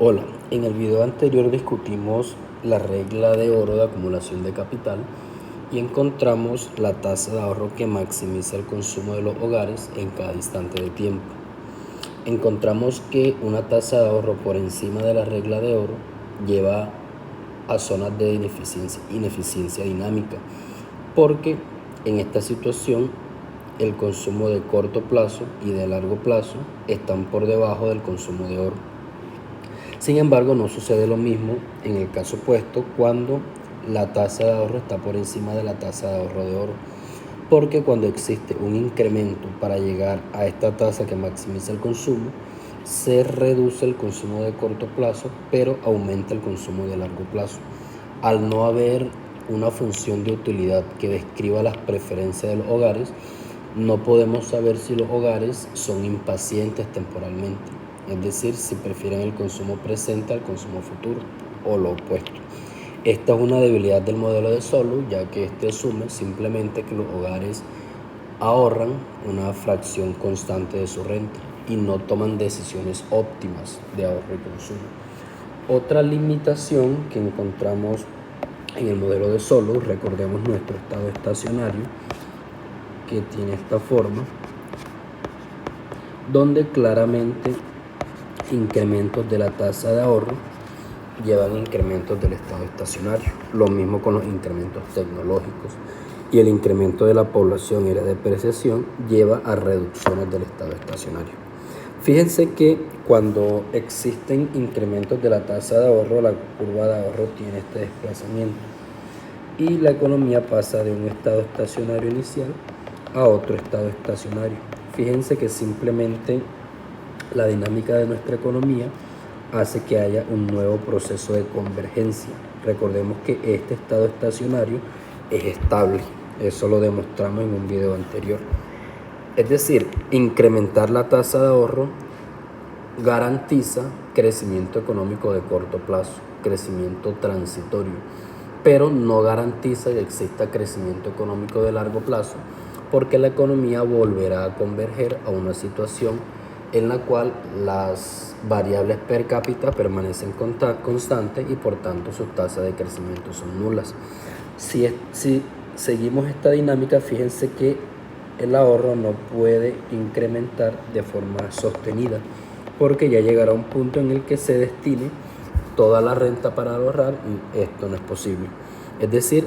Hola, en el video anterior discutimos la regla de oro de acumulación de capital y encontramos la tasa de ahorro que maximiza el consumo de los hogares en cada instante de tiempo. Encontramos que una tasa de ahorro por encima de la regla de oro lleva a zonas de ineficiencia dinámica, porque en esta situación el consumo de corto plazo y de largo plazo están por debajo del consumo de oro. Sin embargo, no sucede lo mismo en el caso opuesto cuando la tasa de ahorro está por encima de la tasa de ahorro de oro, porque cuando existe un incremento para llegar a esta tasa que maximiza el consumo, se reduce el consumo de corto plazo, pero aumenta el consumo de largo plazo. Al no haber una función de utilidad que describa las preferencias de los hogares, no podemos saber si los hogares son impacientes temporalmente, es decir, si prefieren el consumo presente al consumo futuro o lo opuesto. Esta es una debilidad del modelo de Solow, ya que este asume simplemente que los hogares ahorran una fracción constante de su renta y no toman decisiones óptimas de ahorro y consumo. Otra limitación que encontramos en el modelo de Solow, recordemos nuestro estado estacionario, que tiene esta forma, donde claramente incrementos de la tasa de ahorro llevan incrementos del estado estacionario, lo mismo con los incrementos tecnológicos, y el incremento de la población y la depreciación lleva a reducciones del estado estacionario. Fíjense que cuando existen incrementos de la tasa de ahorro, la curva de ahorro tiene este desplazamiento y la economía pasa de un estado estacionario inicial a otro estado estacionario. Fíjense que simplemente la dinámica de nuestra economía hace que haya un nuevo proceso de convergencia. Recordemos que este estado estacionario es estable, eso lo demostramos en un video anterior. Es decir, incrementar la tasa de ahorro garantiza crecimiento económico de corto plazo, crecimiento transitorio, pero no garantiza que exista crecimiento económico de largo plazo, porque la economía volverá a converger a una situación en la cual las variables per cápita permanecen constantes y por tanto sus tasas de crecimiento son nulas. Si seguimos esta dinámica, fíjense que el ahorro no puede incrementar de forma sostenida, porque ya llegará un punto en el que se destine toda la renta para ahorrar y esto no es posible. Es decir,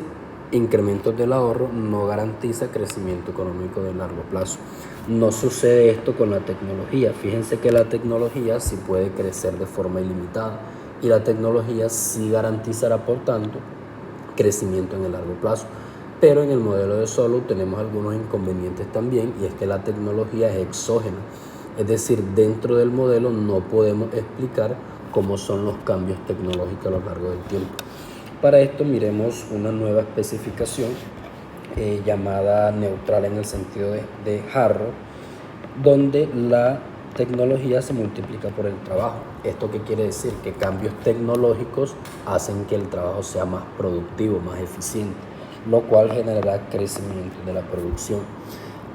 incrementos del ahorro no garantiza crecimiento económico de largo plazo. No sucede esto con la tecnología. Fíjense que la tecnología sí puede crecer de forma ilimitada y la tecnología sí garantizará, por tanto, crecimiento en el largo plazo. Pero en el modelo de Solow tenemos algunos inconvenientes también, y es que la tecnología es exógena. Es decir, dentro del modelo no podemos explicar cómo son los cambios tecnológicos a lo largo del tiempo. Para esto miremos una nueva especificación llamada neutral en el sentido de Harrod, donde la tecnología se multiplica por el trabajo. ¿Esto qué quiere decir? Que cambios tecnológicos hacen que el trabajo sea más productivo, más eficiente, lo cual generará crecimiento de la producción.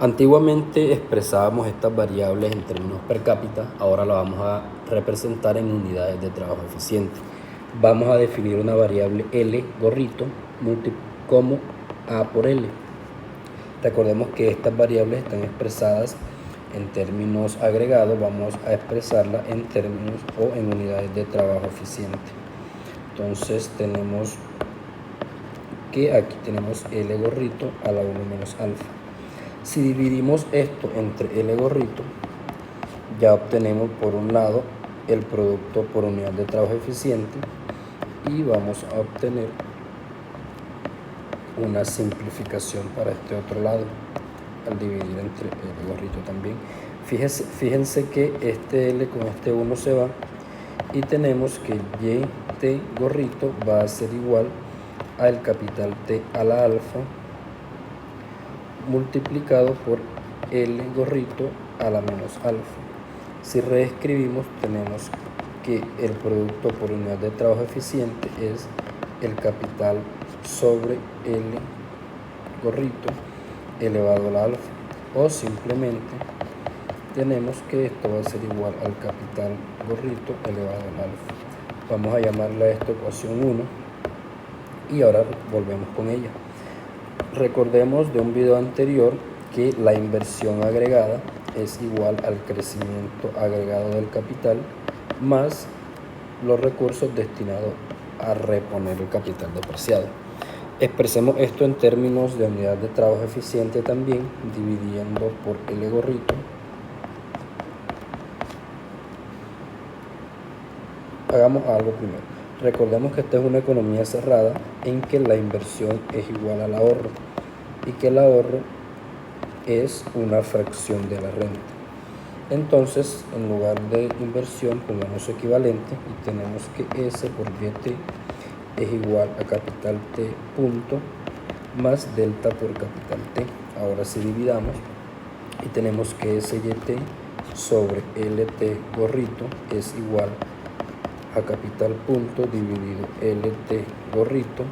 Antiguamente expresábamos estas variables en términos per cápita, ahora la vamos a representar en unidades de trabajo eficiente. Vamos a definir una variable L gorrito como A por L. Recordemos que estas variables están expresadas en términos agregados, vamos a expresarla en términos o en unidades de trabajo eficiente. Entonces tenemos que aquí tenemos L gorrito a la 1 menos alfa. Si dividimos esto entre L gorrito, ya obtenemos por un lado el producto por unidad de trabajo eficiente y vamos a obtener una simplificación para este otro lado al dividir entre L gorrito también. Fíjense que este L con este 1 se va y tenemos que YT gorrito va a ser igual al capital T a la alfa multiplicado por L gorrito a la menos alfa. Si reescribimos, tenemos que el producto por unidad de trabajo eficiente es el capital sobre L gorrito elevado a la alfa, o simplemente tenemos que esto va a ser igual al capital gorrito elevado al alfa. Vamos a llamarle a esta ecuación 1 y ahora volvemos con ella. Recordemos de un video anterior que la inversión agregada es igual al crecimiento agregado del capital más los recursos destinados a reponer el capital depreciado. Expresemos esto en términos de unidad de trabajo eficiente también, dividiendo por L gorrito. Hagamos algo primero. Recordemos que esta es una economía cerrada en que la inversión es igual al ahorro y que el ahorro es una fracción de la renta. Entonces, en lugar de inversión, pongamos su equivalente y tenemos que S por YT es igual a capital T punto más delta por capital T. Ahora si dividamos y tenemos que SYT sobre LT gorrito es igual a capital punto dividido LT gorrito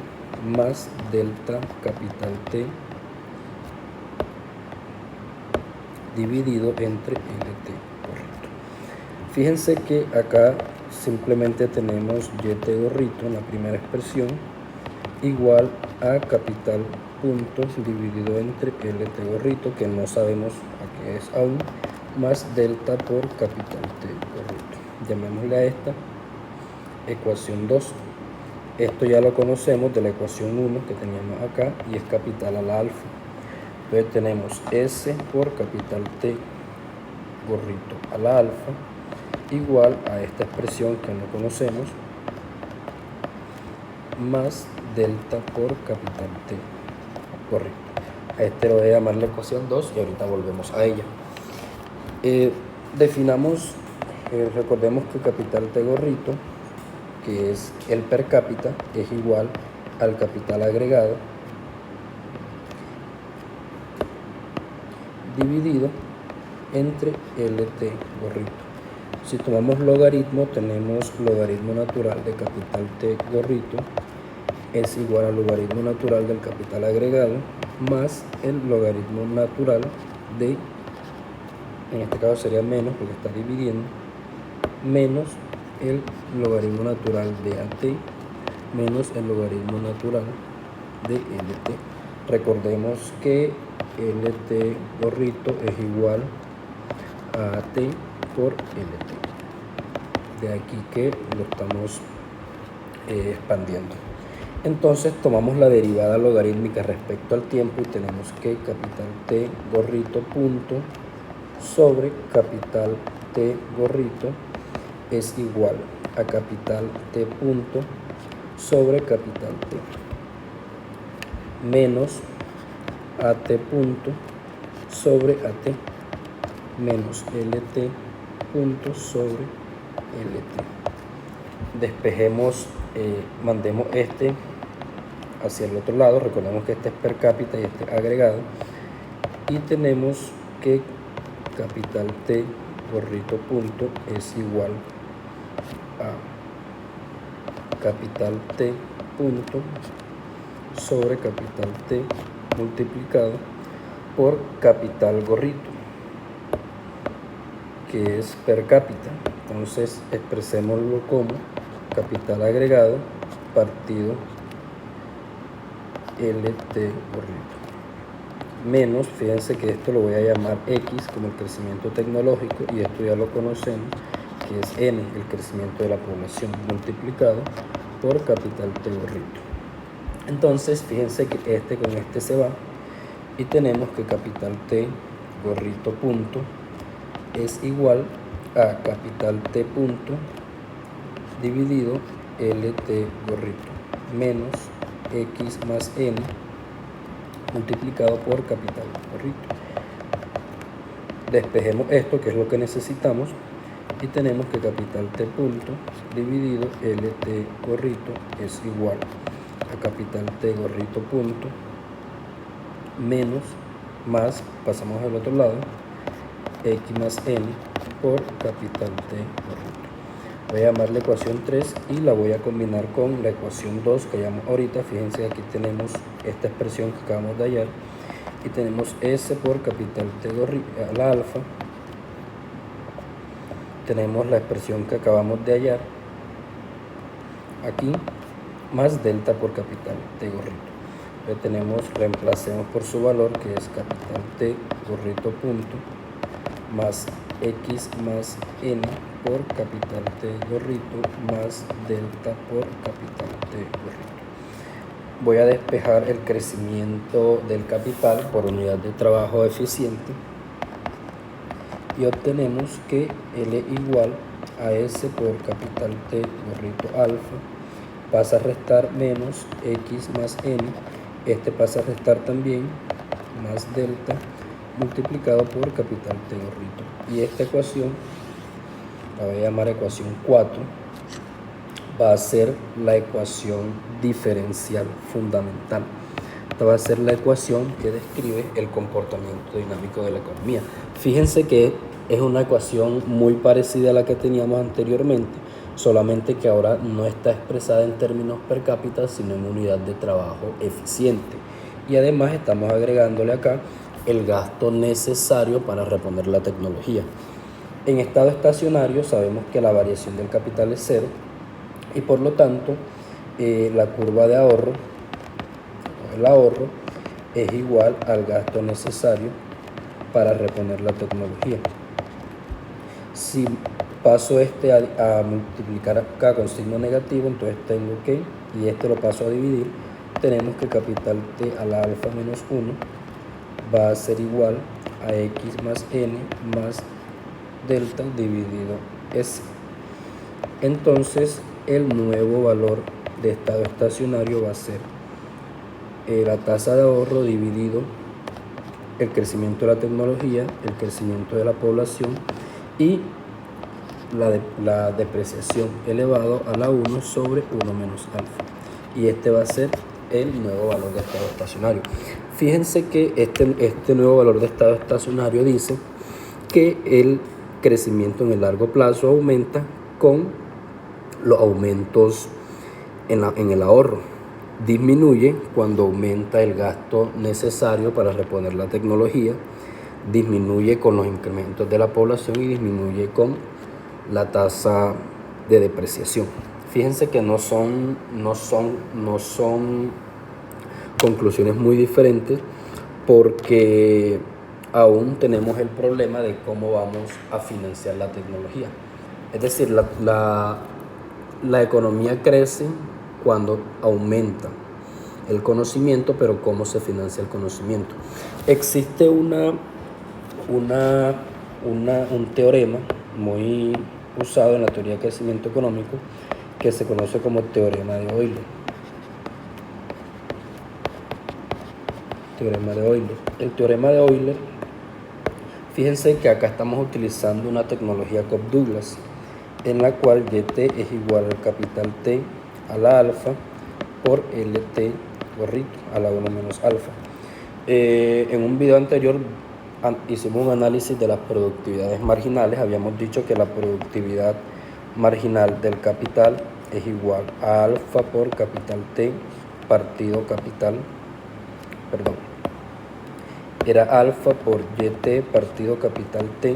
más delta capital T dividido entre LT gorrito. Fíjense que acá simplemente tenemos YT gorrito en la primera expresión igual a capital punto dividido entre LT gorrito, que no sabemos a qué es aún, más delta por capital T gorrito. Llamémosle a esta ecuación 2. Esto ya lo conocemos de la ecuación 1 que teníamos acá y es capital a la alfa. Entonces tenemos S por capital T gorrito a la alfa igual a esta expresión que no conocemos más delta por capital T gorrito. A este lo voy a llamar la ecuación 2 y ahorita volvemos a ella. Definamos, recordemos que capital T gorrito, que es el per cápita, es igual al capital agregado dividido entre LT gorrito. Si tomamos logaritmo, tenemos logaritmo natural de capital T gorrito es igual al logaritmo natural del capital agregado más el logaritmo natural de, en este caso sería menos porque está dividiendo, menos el logaritmo natural de AT menos el logaritmo natural de LT. Recordemos que LT gorrito es igual a AT por LT. De aquí que lo estamos expandiendo. Entonces tomamos la derivada logarítmica respecto al tiempo y tenemos que capital T gorrito punto sobre capital T gorrito es igual a capital T punto sobre capital T menos AT punto sobre AT menos LT punto sobre LT. Despejemos, mandemos este hacia el otro lado. Recordemos que este es per cápita y este es agregado y tenemos que capital T gorrito punto es igual a capital T punto sobre capital T multiplicado por capital gorrito, que es per cápita. Entonces expresémoslo como capital agregado partido LT gorrito menos, fíjense que esto lo voy a llamar X como el crecimiento tecnológico y esto ya lo conocemos que es N, el crecimiento de la población, multiplicado por capital T gorrito. Entonces fíjense que este con este se va y tenemos que capital T gorrito punto es igual a capital T punto dividido LT gorrito menos X más N multiplicado por capital gorrito. Despejemos esto, que es lo que necesitamos, y tenemos que capital T punto dividido LT gorrito es igual a capital T gorrito punto menos más, pasamos al otro lado, X más N por capital T gorrito. Voy a llamar la ecuación 3 y la voy a combinar con la ecuación 2 que llamamos ahorita. Fíjense, aquí tenemos esta expresión que acabamos de hallar y tenemos S por capital T a la alfa. Tenemos la expresión que acabamos de hallar aquí más delta por capital T gorrito. Entonces tenemos, reemplacemos por su valor, que es capital T gorrito punto más X más N por capital T gorrito más delta por capital T gorrito. Voy a despejar el crecimiento del capital por unidad de trabajo eficiente y obtenemos que L igual a S por capital T gorrito alfa pasa a restar menos X más N, este pasa a restar también más delta multiplicado por capital T gorrito. Y esta ecuación, la voy a llamar ecuación 4, va a ser la ecuación diferencial fundamental. Esta va a ser la ecuación que describe el comportamiento dinámico de la economía. Fíjense que es una ecuación muy parecida a la que teníamos anteriormente, solamente que ahora no está expresada en términos per cápita, sino en unidad de trabajo eficiente. Y además estamos agregándole acá el gasto necesario para reponer la tecnología. En estado estacionario sabemos que la variación del capital es cero y por lo tanto la curva de ahorro, el ahorro, es igual al gasto necesario para reponer la tecnología. Si paso este a multiplicar acá con signo negativo, entonces tengo que, y este lo paso a dividir, tenemos que capital T a la alfa menos 1 va a ser igual a X más N más delta dividido S. Entonces el nuevo valor de estado estacionario va a ser la tasa de ahorro dividido el crecimiento de la tecnología, el crecimiento de la población y la depreciación elevado a la 1 sobre 1 menos alfa. Y este va a ser el nuevo valor de estado estacionario. Fíjense que este nuevo valor de estado estacionario dice que el crecimiento en el largo plazo aumenta con los aumentos en el ahorro. Disminuye cuando aumenta el gasto necesario para reponer la tecnología, disminuye con los incrementos de la población y disminuye con la tasa de depreciación. Fíjense que no son conclusiones muy diferentes porque aún tenemos el problema de cómo vamos a financiar la tecnología. Es decir, la economía crece cuando aumenta el conocimiento, pero ¿cómo se financia el conocimiento? Existe un teorema muy usado en la teoría de crecimiento económico que se conoce como teorema de Euler. El teorema de Euler, fíjense que acá estamos utilizando una tecnología Cobb-Douglas en la cual YT es igual al capital T a la alfa por LT gorrito a la 1 menos alfa. En un video anterior hicimos un análisis de las productividades marginales. Habíamos dicho que la productividad marginal del capital es igual a alfa por capital T partido capital, era alfa por YT partido capital T,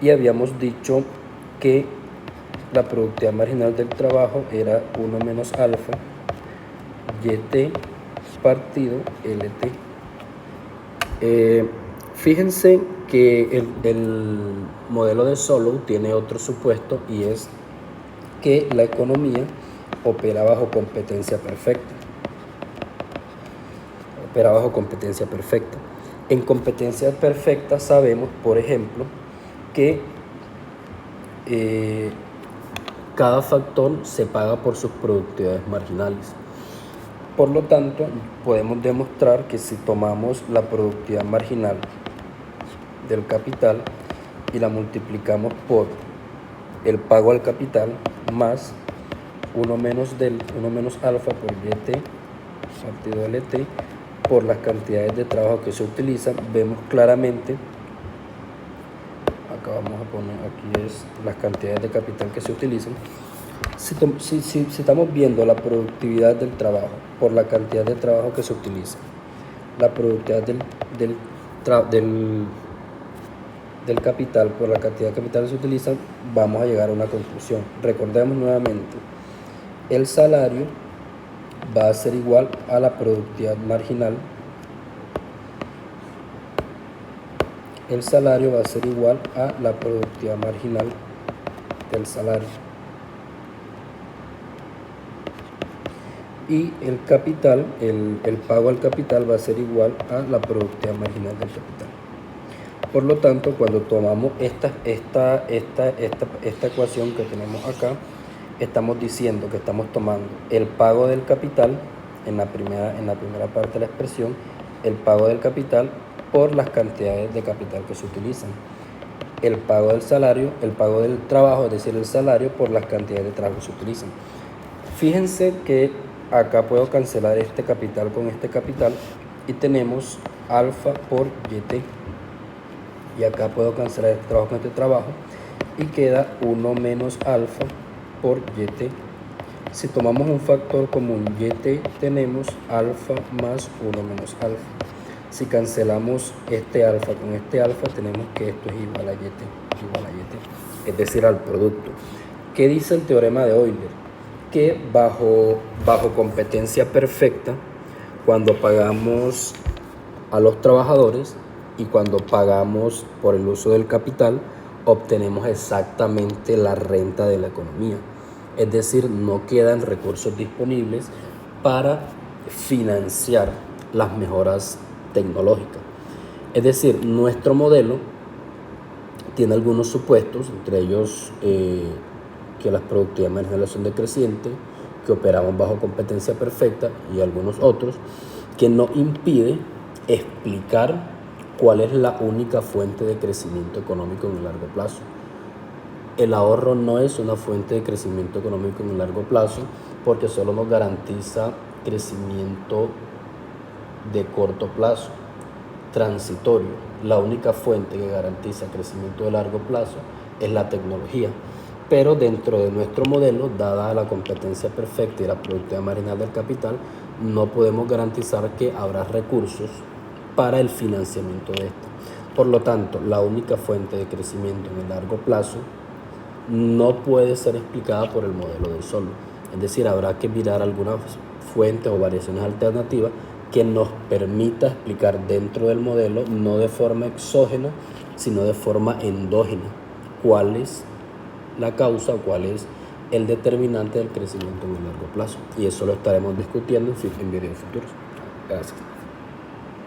y habíamos dicho que la productividad marginal del trabajo era 1 menos alfa YT partido LT. Fíjense que el modelo de Solow tiene otro supuesto, y es que la economía opera bajo competencia perfecta. En competencia perfecta sabemos, por ejemplo, que cada factor se paga por sus productividades marginales. Por lo tanto, podemos demostrar que si tomamos la productividad marginal del capital y la multiplicamos por el pago al capital más 1 menos alfa por YT partido LT por las cantidades de trabajo que se utilizan, vemos claramente, acá vamos a poner, aquí es las cantidades de capital que se utilizan. Si estamos viendo la productividad del trabajo por la cantidad de trabajo que se utiliza, la productividad del capital por la cantidad de capital que se utiliza, vamos a llegar a una conclusión. Recordemos nuevamente el salario va a ser igual a la productividad marginal. El salario va a ser igual a la productividad marginal del salario. Y el capital, el pago al capital va a ser igual a la productividad marginal del capital. Por lo tanto, cuando tomamos esta ecuación que tenemos acá, estamos diciendo que estamos tomando el pago del capital en la primera parte de la expresión, el pago del capital por las cantidades de capital que se utilizan. El pago del salario, el pago del trabajo, es decir, el salario por las cantidades de trabajo que se utilizan. Fíjense que acá puedo cancelar este capital con este capital y tenemos alfa por YT. Y acá puedo cancelar este trabajo con este trabajo y queda 1 menos alfa por YT. Si tomamos un factor común YT, tenemos alfa más 1 menos alfa. Si cancelamos este alfa con este alfa, tenemos que esto es igual a YT, es decir, al producto. ¿Qué dice el teorema de Euler? Que bajo competencia perfecta, cuando pagamos a los trabajadores y cuando pagamos por el uso del capital, obtenemos exactamente la renta de la economía. Es decir, no quedan recursos disponibles para financiar las mejoras tecnológicas. Es decir, nuestro modelo tiene algunos supuestos, entre ellos que las productividades marginales son decrecientes, que operamos bajo competencia perfecta y algunos otros, que nos impide explicar cuál es la única fuente de crecimiento económico en el largo plazo. El ahorro no es una fuente de crecimiento económico en el largo plazo porque solo nos garantiza crecimiento de corto plazo, transitorio. La única fuente que garantiza crecimiento de largo plazo es la tecnología. Pero dentro de nuestro modelo, dada la competencia perfecta y la productividad marginal del capital, no podemos garantizar que habrá recursos para el financiamiento de esto. Por lo tanto, la única fuente de crecimiento en el largo plazo no puede ser explicada por el modelo del solo. Es decir, habrá que mirar algunas fuentes o variaciones alternativas que nos permita explicar dentro del modelo, no de forma exógena, sino de forma endógena, cuál es la causa o cuál es el determinante del crecimiento en el largo plazo. Y eso lo estaremos discutiendo en videos futuros. Gracias.